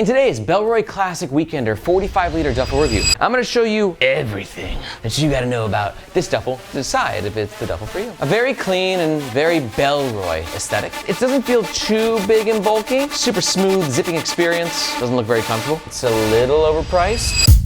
In today's Bellroy Classic Weekender 45-liter duffel review, I'm gonna show you everything that you gotta know about this duffel to decide if it's the duffel for you. A very clean and very Bellroy aesthetic. It doesn't feel too big and bulky. Super smooth, zipping experience. Doesn't look very comfortable. It's a little overpriced.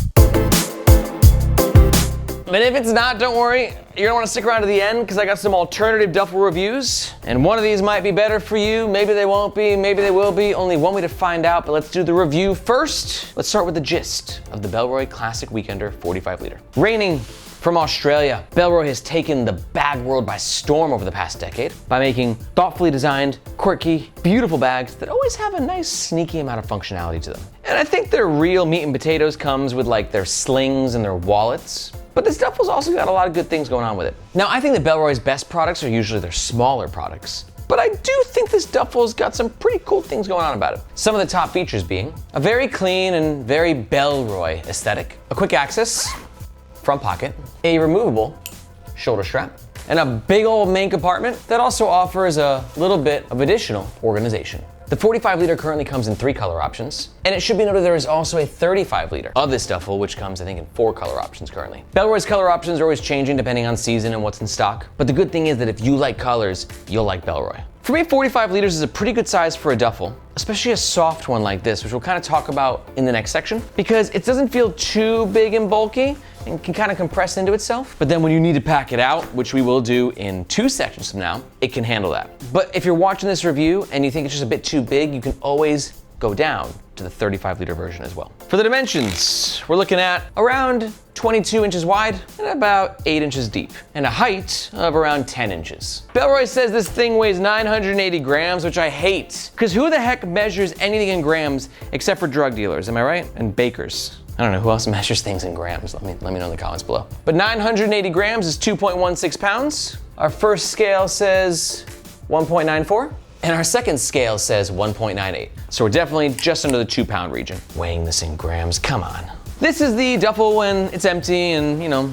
But if it's not, don't worry. You're gonna wanna stick around to the end because I got some alternative duffel reviews. And one of these might be better for you. Maybe they won't be, maybe they will be. Only one way to find out, but let's do the review first. Let's start with the gist of the Bellroy Classic Weekender 45-liter. Reigning from Australia, Bellroy has taken the bag world by storm over the past decade by making thoughtfully designed, quirky, beautiful bags that always have a nice sneaky amount of functionality to them. And I think their real meat and potatoes comes with like their slings and their wallets. But this duffel's also got a lot of good things going on with it. Now, I think that Bellroy's best products are usually their smaller products. But I do think this duffel's got some pretty cool things going on about it. Some of the top features being a very clean and very Bellroy aesthetic, a quick access front pocket, a removable shoulder strap, and a big old main compartment that also offers a little bit of additional organization. The 45-liter currently comes in 3 color options, and it should be noted there is also a 35-liter of this duffel, which comes, I think, in 4 color options currently. Bellroy's color options are always changing depending on season and what's in stock, but the good thing is that if you like colors, you'll like Bellroy. For me, 45 liters is a pretty good size for a duffel, especially a soft one like this, which we'll kind of talk about in the next section, because it doesn't feel too big and bulky and can kind of compress into itself. But then when you need to pack it out, which we will do in 2 sections from now, it can handle that. But if you're watching this review and you think it's just a bit too big, you can always go down to the 35-liter version as well. For the dimensions, we're looking at around 22 inches wide and about 8 inches deep, and a height of around 10 inches. Bellroy says this thing weighs 980 grams, which I hate, because who the heck measures anything in grams except for drug dealers, am I right? And bakers. I don't know who else measures things in grams. Let me know in the comments below. But 980 grams is 2.16 pounds. Our first scale says 1.94. And our second scale says 1.98. So we're definitely just under the 2-pound region. Weighing this in grams, come on. This is the duffel when it's empty and, you know,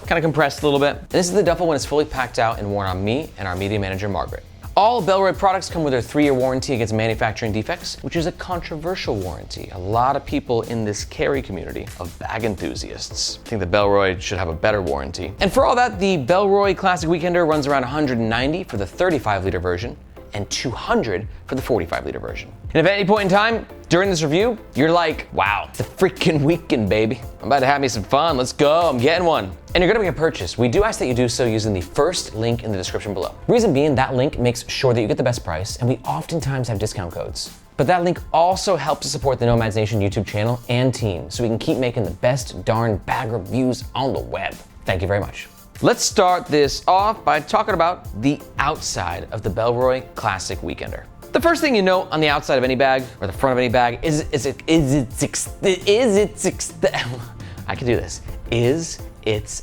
kind of compressed a little bit. And this is the duffel when it's fully packed out and worn on me and our media manager, Margaret. All Bellroy products come with a 3-year warranty against manufacturing defects, which is a controversial warranty. A lot of people in this carry community of bag enthusiasts think that Bellroy should have a better warranty. And for all that, the Bellroy Classic Weekender runs around 190 for the 35-liter version and 200 for the 45-liter version. And if at any point in time during this review, you're like, wow, it's a freaking weekend, baby. I'm about to have me some fun, let's go, I'm getting one. And you're gonna make a purchase, we do ask that you do so using the first link in the description below. Reason being, that link makes sure that you get the best price, and we oftentimes have discount codes. But that link also helps to support the Nomads Nation YouTube channel and team, so we can keep making the best darn bag reviews on the web. Thank you very much. Let's start this off by talking about the outside of the Bellroy Classic Weekender. The first thing you know on the outside of any bag or the front of any bag is its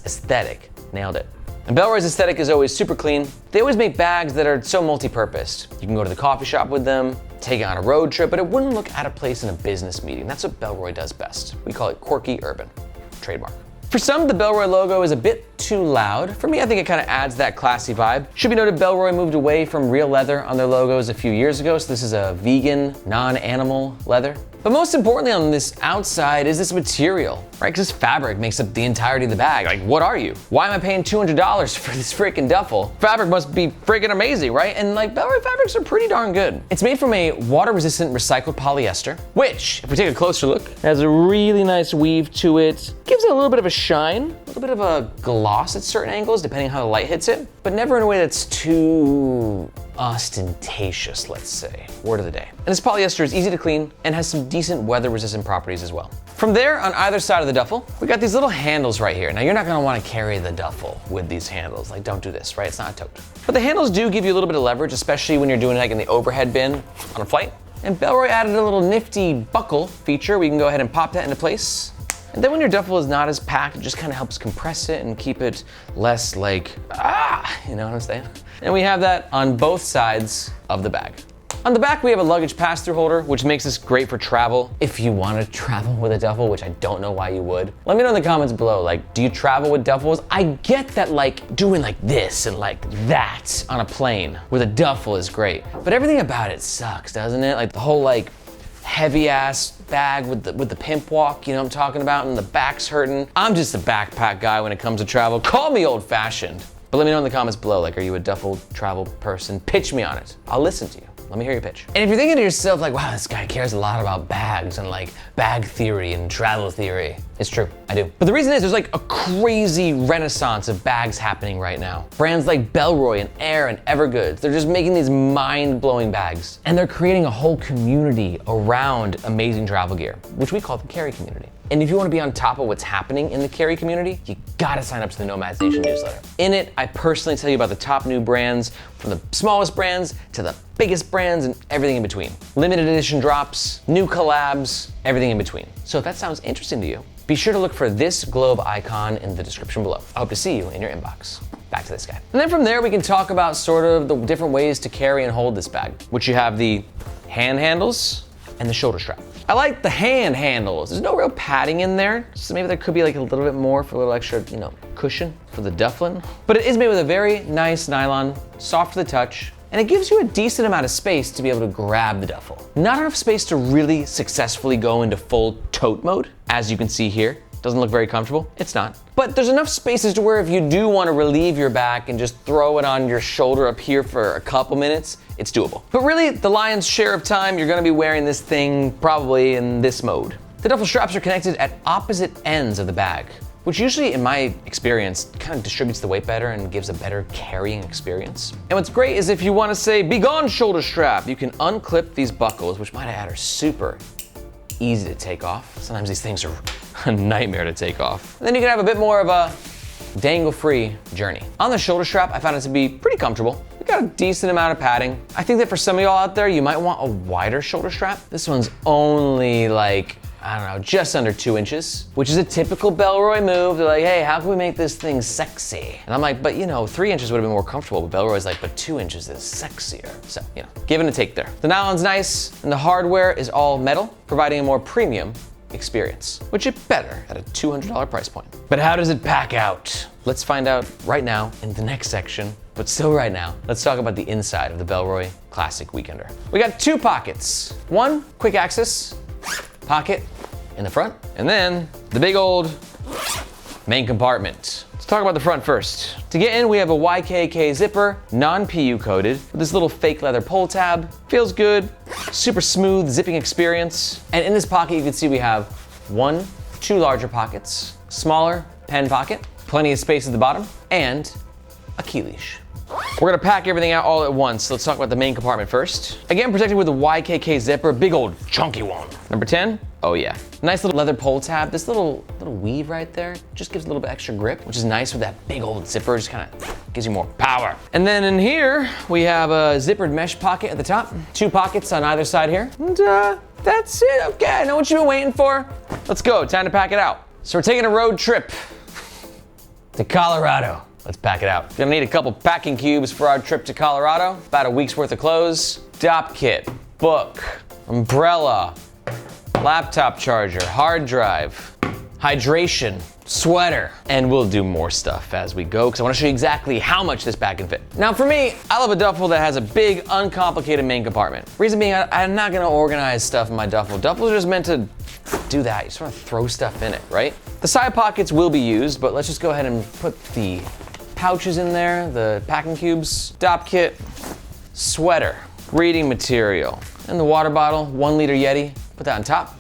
aesthetic. Nailed it. And Bellroy's aesthetic is always super clean. They always make bags that are so multi-purposed. You can go to the coffee shop with them, take it on a road trip, but it wouldn't look out of place in a business meeting. That's what Bellroy does best. We call it quirky urban. Trademark. For some, the Bellroy logo is a bit too loud. For me, I think it kind of adds that classy vibe. Should be noted, Bellroy moved away from real leather on their logos a few years ago, so this is a vegan, non-animal leather. But most importantly on this outside is this material, right? Because this fabric makes up the entirety of the bag. Like, what are you? Why am I paying $200 for this freaking duffel? Fabric must be freaking amazing, right? And like, Bellroy fabrics are pretty darn good. It's made from a water-resistant recycled polyester, which, if we take a closer look, has a really nice weave to it. Gives it a little bit of a shine, a little bit of a gloss at certain angles, depending on how the light hits it, but never in a way that's too ostentatious, let's say. Word of the day. And this polyester is easy to clean and has some decent weather-resistant properties as well. From there, on either side of the duffel, we got these little handles right here. Now, you're not gonna wanna carry the duffel with these handles. Like, don't do this, right? It's not a tote. But the handles do give you a little bit of leverage, especially when you're doing it like in the overhead bin on a flight. And Bellroy added a little nifty buckle feature where you can go ahead and pop that into place. And then when your duffel is not as packed, it just kind of helps compress it and keep it less like, you know what I'm saying? And we have that on both sides of the bag. On the back, we have a luggage pass-through holder, which makes this great for travel. If you want to travel with a duffel, which I don't know why you would. Let me know in the comments below, like, do you travel with duffels? I get that like doing like this and like that on a plane with a duffel is great, but everything about it sucks, doesn't it? Like the whole like heavy ass bag with the pimp walk, you know what I'm talking about, and the back's hurting. I'm just a backpack guy when it comes to travel. Call me old-fashioned. But let me know in the comments below, like, are you a duffel travel person? Pitch me on it. I'll listen to you. Let me hear your pitch. And if you're thinking to yourself, like, wow, this guy cares a lot about bags and like bag theory and travel theory. It's true, I do. But the reason is there's like a crazy renaissance of bags happening right now. Brands like Bellroy and Errant and Evergoods, they're just making these mind-blowing bags. And they're creating a whole community around amazing travel gear, which we call the carry community. And if you want to be on top of what's happening in the carry community, you gotta sign up to the Nomads Nation newsletter. In it, I personally tell you about the top new brands, from the smallest brands to the biggest brands and everything in between. Limited edition drops, new collabs, everything in between. So if that sounds interesting to you, be sure to look for this globe icon in the description below. I hope to see you in your inbox. Back to this guy. And then from there, we can talk about sort of the different ways to carry and hold this bag, which you have the hand handles and the shoulder strap. I like the hand handles. There's no real padding in there, so maybe there could be like a little bit more for a little extra, you know, cushion for the dufflin. But it is made with a very nice nylon, soft to the touch, and it gives you a decent amount of space to be able to grab the duffel. Not enough space to really successfully go into full tote mode, as you can see here. Doesn't look very comfortable, it's not. But there's enough spaces to where if you do want to relieve your back and just throw it on your shoulder up here for a couple minutes, it's doable. But really, the lion's share of time, you're gonna be wearing this thing probably in this mode. The duffel straps are connected at opposite ends of the bag, which usually, in my experience, kind of distributes the weight better and gives a better carrying experience. And what's great is if you wanna say, "Be gone, shoulder strap," you can unclip these buckles, which might add are super easy to take off. Sometimes these things are a nightmare to take off. And then you can have a bit more of a dangle-free journey. On the shoulder strap, I found it to be pretty comfortable. It got a decent amount of padding. I think that for some of y'all out there, you might want a wider shoulder strap. This one's only like, I don't know, just under 2 inches, which is a typical Bellroy move. They're like, hey, how can we make this thing sexy? And I'm like, but you know, 3 inches would have been more comfortable, but Bellroy's like, but 2 inches is sexier. So, you know, give and a take there. The nylon's nice, and the hardware is all metal, providing a more premium experience, which is better at a $200 price point. But how does it pack out? Let's find out right now in the next section, but still right now, let's talk about the inside of the Bellroy Classic Weekender. We got 2 pockets. One quick access pocket in the front, and then the big old main compartment. Let's talk about the front first. To get in, we have a YKK zipper, non-PU coated, with this little fake leather pull tab. Feels good, super smooth zipping experience. And in this pocket, you can see we have 2 larger pockets, smaller pen pocket, plenty of space at the bottom, and a key leash. We're gonna pack everything out all at once. Let's talk about the main compartment first. Again, protected with a YKK zipper, big old chunky one. Number 10, oh yeah. Nice little leather pull tab. This little weave right there just gives a little bit extra grip, which is nice with that big old zipper, just kind of gives you more power. And then in here, we have a zippered mesh pocket at the top, 2 pockets on either side here. And that's it, okay, I know what you've been waiting for. Let's go, time to pack it out. So we're taking a road trip to Colorado. Let's pack it out. Gonna need a couple packing cubes for our trip to Colorado, about a week's worth of clothes, dop kit, book, umbrella, laptop charger, hard drive, hydration, sweater, and we'll do more stuff as we go because I want to show you exactly how much this bag can fit. Now for me, I love a duffel that has a big, uncomplicated main compartment. Reason being, I'm not gonna organize stuff in my duffel. Duffels are just meant to do that. You sort of throw stuff in it, right? The side pockets will be used, but let's just go ahead and put the pouches in there, the packing cubes, dop kit, sweater, reading material, and the water bottle, 1 liter Yeti, put that on top.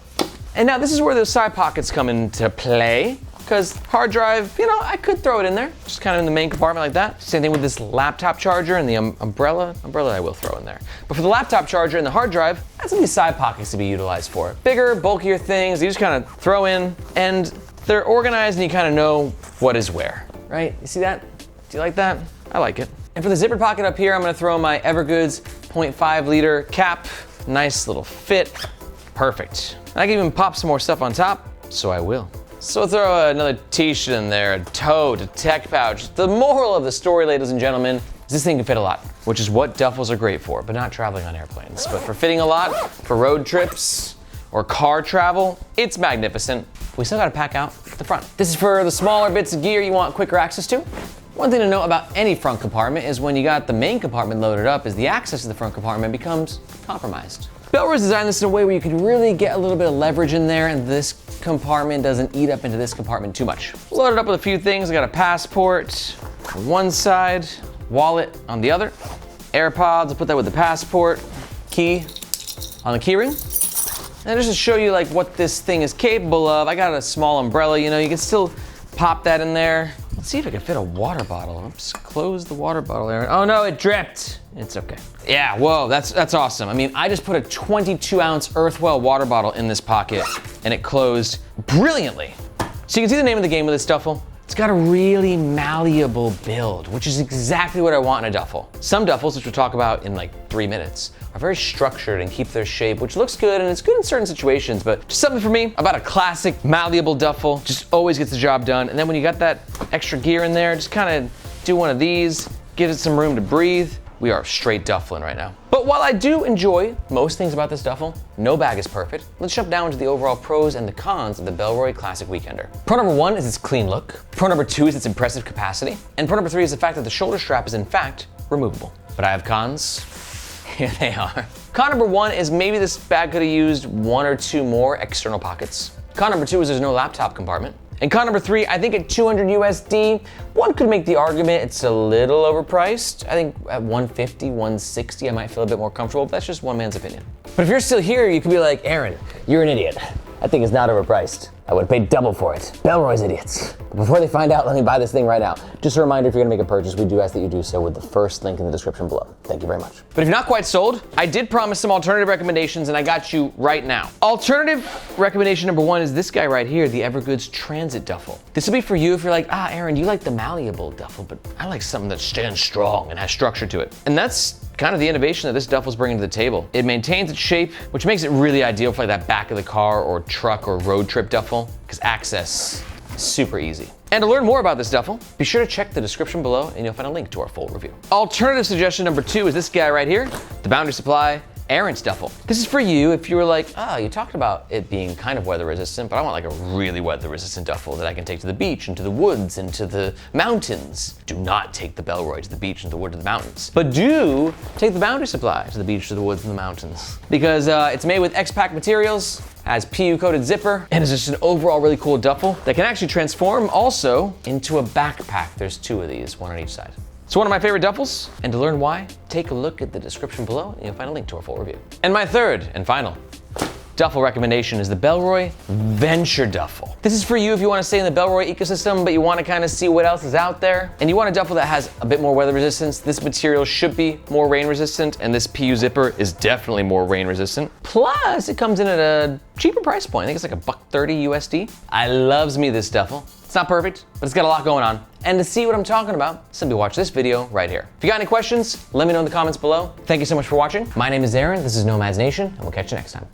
And now this is where those side pockets come into play, because hard drive, you know, I could throw it in there, just kind of in the main compartment like that. Same thing with this laptop charger and the umbrella I will throw in there. But for the laptop charger and the hard drive, that's gonna be side pockets to be utilized for. Bigger, bulkier things, you just kind of throw in, and they're organized and you kind of know what is where, right? You see that? Do you like that? I like it. And for the zipper pocket up here, I'm gonna throw my Evergoods 0.5 liter cap. Nice little fit, perfect. I can even pop some more stuff on top, so I will. So throw another t-shirt in there, a tote, a tech pouch. The moral of the story, ladies and gentlemen, is this thing can fit a lot, which is what duffels are great for, but not traveling on airplanes. But for fitting a lot, for road trips, or car travel, it's magnificent. We still gotta pack out the front. This is for the smaller bits of gear you want quicker access to. One thing to note about any front compartment is when you got the main compartment loaded up is the access to the front compartment becomes compromised. Bellroy's designed this in a way where you can really get a little bit of leverage in there and this compartment doesn't eat up into this compartment too much. Loaded up with a few things. I got a passport on one side, wallet on the other, AirPods, I'll put that with the passport, key on the key ring. And just to show you like what this thing is capable of, I got a small umbrella, you know, you can still pop that in there. Let's see if I can fit a water bottle. Oops, close the water bottle there. Oh no, it dripped. It's okay. Yeah, whoa, that's awesome. I mean, I just put a 22-ounce Earthwell water bottle in this pocket and it closed brilliantly. So you can see the name of the game with this duffel. It's got a really malleable build, which is exactly what I want in a duffel. Some duffels, which we'll talk about in like 3 minutes, are very structured and keep their shape, which looks good and it's good in certain situations, but just something for me about a classic malleable duffel, just always gets the job done. And then when you got that extra gear in there, just kind of do one of these, give it some room to breathe. We are straight duffeling right now. But while I do enjoy most things about this duffel, no bag is perfect. Let's jump down to the overall pros and the cons of the Bellroy Classic Weekender. Pro number 1 is its clean look. Pro number 2 is its impressive capacity. And pro number 3 is the fact that the shoulder strap is in fact removable. But I have cons. Here they are. Con number 1 is maybe this bag could have used 1 or 2 more external pockets. Con number 2 is there's no laptop compartment. And con number 3, I think at 200 USD, one could make the argument it's a little overpriced. I think at 150, 160, I might feel a bit more comfortable, but that's just one man's opinion. But if you're still here, you could be like, Errant, you're an idiot. That thing is not overpriced. I would pay double for it. Bellroy's idiots. But before they find out, let me buy this thing right now. Just a reminder, if you're gonna make a purchase, we do ask that you do so with the first link in the description below. Thank you very much. But if you're not quite sold, I did promise some alternative recommendations and I got you right now. Alternative recommendation number 1 is this guy right here, the Evergoods Transit Duffel. This will be for you if you're like, Aaron, you like the malleable duffel, but I like something that stands strong and has structure to it. And that's kind of the innovation that this duffel's bringing to the table. It maintains its shape, which makes it really ideal for like that back of the car or truck or road trip duffel, because access is super easy. And to learn more about this duffel, be sure to check the description below and you'll find a link to our full review. Alternative suggestion number 2 is this guy right here, the Boundary Supply Errant duffel. This is for you if you were like, you talked about it being kind of weather resistant, but I want like a really weather resistant duffel that I can take to the beach and to the woods and to the mountains. Do not take the Bellroy to the beach and the wood to the mountains, but do take the Boundary Supply to the beach, to the woods and the mountains. Because it's made with X-pac materials, has PU coated zipper, and is just an overall really cool duffel that can actually transform also into a backpack. There's 2 of these, 1 on each side. It's one of my favorite duffels, and to learn why, take a look at the description below and you'll find a link to our full review. And my third and final duffel recommendation is the Bellroy Venture Duffel. This is for you if you want to stay in the Bellroy ecosystem, but you want to kind of see what else is out there, and you want a duffel that has a bit more weather resistance. This material should be more rain resistant, and this PU zipper is definitely more rain resistant. Plus, it comes in at a cheaper price point. I think it's like $130 USD. I loves me this duffel. It's not perfect, but it's got a lot going on. And to see what I'm talking about, simply watch this video right here. If you got any questions, let me know in the comments below. Thank you so much for watching. My name is Aaron, this is Nomads Nation, and we'll catch you next time.